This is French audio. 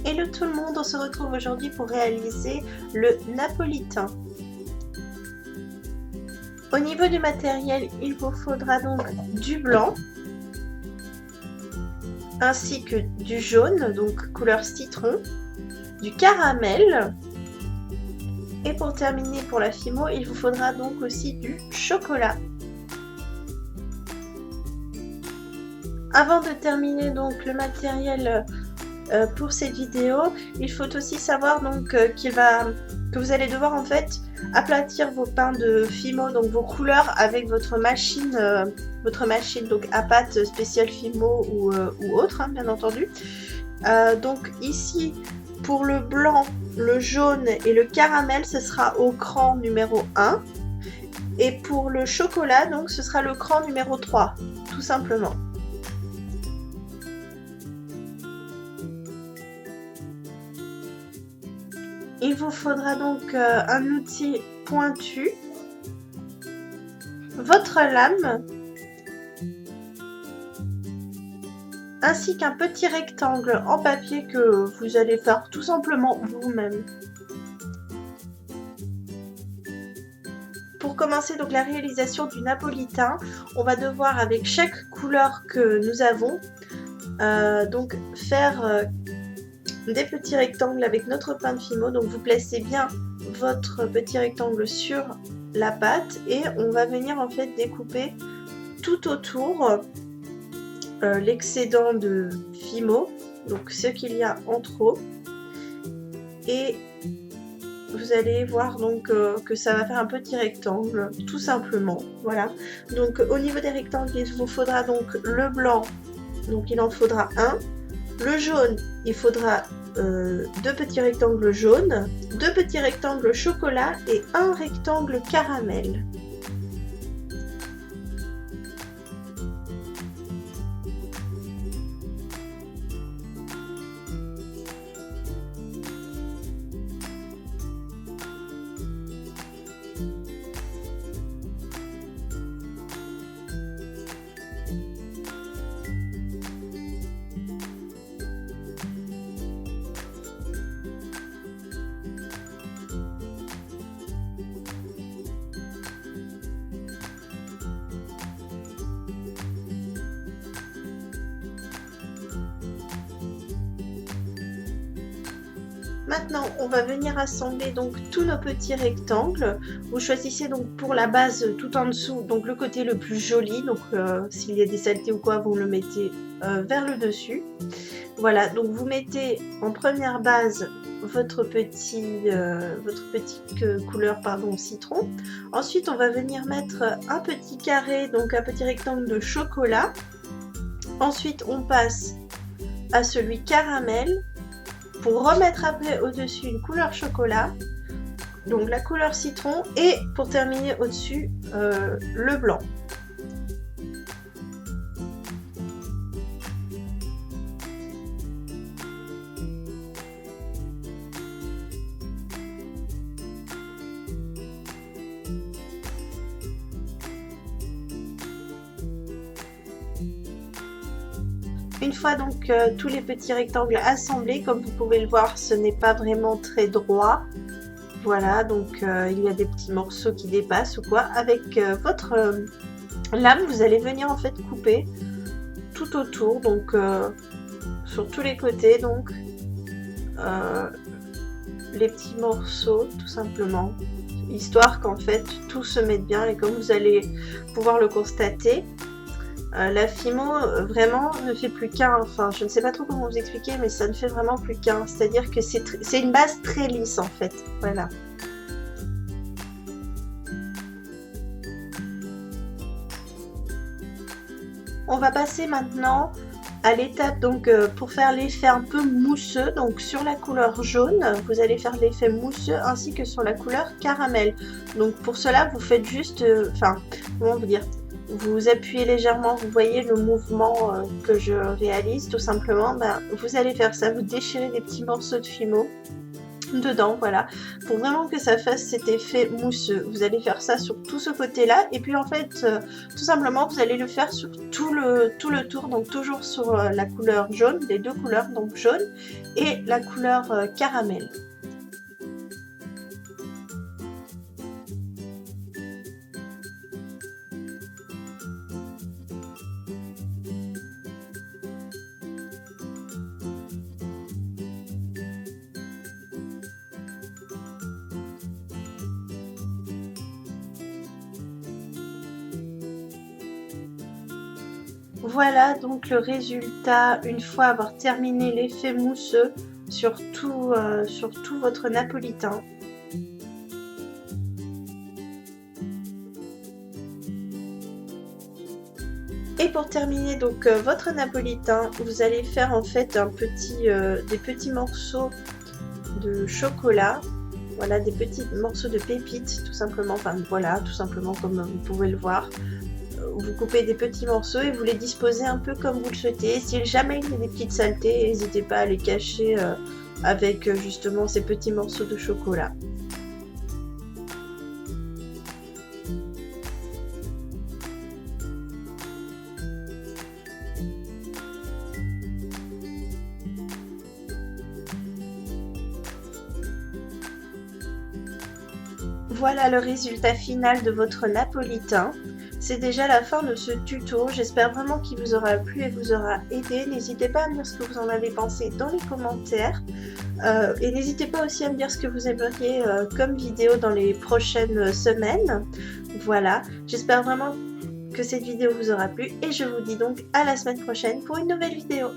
Hello tout le monde, on se retrouve aujourd'hui pour réaliser le napolitain. Au niveau du matériel, il vous faudra donc du blanc, ainsi que du jaune, donc couleur citron, du caramel, et pour terminer pour la fimo, il vous faudra donc aussi du chocolat. Avant de terminer donc le matériel pour cette vidéo, il faut aussi savoir donc que vous allez devoir en fait aplatir vos pains de fimo, donc vos couleurs avec votre machine donc à pâte spéciale fimo ou autre, hein, bien entendu. Donc ici pour le blanc, le jaune et le caramel, ce sera au cran numéro 1. Et pour le chocolat, donc ce sera le cran numéro 3, tout simplement. Il vous faudra donc un outil pointu, votre lame, ainsi qu'un petit rectangle en papier que vous allez faire tout simplement vous-même. Pour commencer donc la réalisation du napolitain, on va devoir avec chaque couleur que nous avons donc faire des petits rectangles avec notre pain de fimo. Donc vous placez bien votre petit rectangle sur la pâte et on va venir en fait découper tout autour l'excédent de fimo, donc ce qu'il y a en trop, et vous allez voir donc que ça va faire un petit rectangle tout simplement. Voilà, donc au niveau des rectangles il vous faudra donc le blanc, donc il en faudra un. Le jaune, il faudra 2 petits rectangles jaunes, 2 petits rectangles chocolat et un rectangle caramel. Maintenant, on va venir assembler donc tous nos petits rectangles. Vous choisissez donc pour la base tout en dessous, donc le côté le plus joli. Donc s'il y a des saletés ou quoi, vous le mettez vers le dessus. Voilà, donc vous mettez en première base votre petite couleur citron. Ensuite, on va venir mettre un petit carré, donc un petit rectangle de chocolat. Ensuite, on passe à celui caramel, pour remettre après au-dessus une couleur chocolat, donc la couleur citron, et pour terminer au-dessus le blanc. Une fois donc tous les petits rectangles assemblés, comme vous pouvez le voir, ce n'est pas vraiment très droit. Voilà, donc il y a des petits morceaux qui dépassent ou quoi. Avec votre lame, vous allez venir en fait couper tout autour, donc sur tous les côtés, donc les petits morceaux tout simplement, histoire qu'en fait tout se mette bien. Et comme vous allez pouvoir le constater, la fimo vraiment ne fait plus qu'un, enfin je ne sais pas trop comment vous expliquer, mais ça ne fait vraiment plus qu'un, c'est-à-dire que c'est une base très lisse en fait, voilà. On va passer maintenant à l'étape donc pour faire l'effet un peu mousseux. Donc sur la couleur jaune, vous allez faire l'effet mousseux ainsi que sur la couleur caramel. Donc pour cela, vous faites juste, comment vous dire, vous appuyez légèrement, vous voyez le mouvement que je réalise tout simplement. Vous allez faire ça, vous déchirez des petits morceaux de fimo, dedans, voilà, pour vraiment que ça fasse cet effet mousseux. Vous allez faire ça sur tout ce côté-là, et puis en fait, tout simplement, vous allez le faire sur tout le tour, donc toujours sur la couleur jaune, les deux couleurs, donc jaune et la couleur caramel. Voilà donc le résultat une fois avoir terminé l'effet mousseux sur tout votre napolitain. Et pour terminer donc votre napolitain, vous allez faire en fait des petits morceaux de chocolat. Voilà, des petits morceaux de pépites tout simplement, enfin voilà, tout simplement comme vous pouvez le voir. Vous coupez des petits morceaux et vous les disposez un peu comme vous le souhaitez. Si jamais il y a des petites saletés, n'hésitez pas à les cacher avec justement ces petits morceaux de chocolat. Voilà le résultat final de votre napolitain. C'est déjà la fin de ce tuto, j'espère vraiment qu'il vous aura plu et vous aura aidé. N'hésitez pas à me dire ce que vous en avez pensé dans les commentaires. Et n'hésitez pas aussi à me dire ce que vous aimeriez comme vidéo dans les prochaines semaines. Voilà, j'espère vraiment que cette vidéo vous aura plu et je vous dis donc à la semaine prochaine pour une nouvelle vidéo.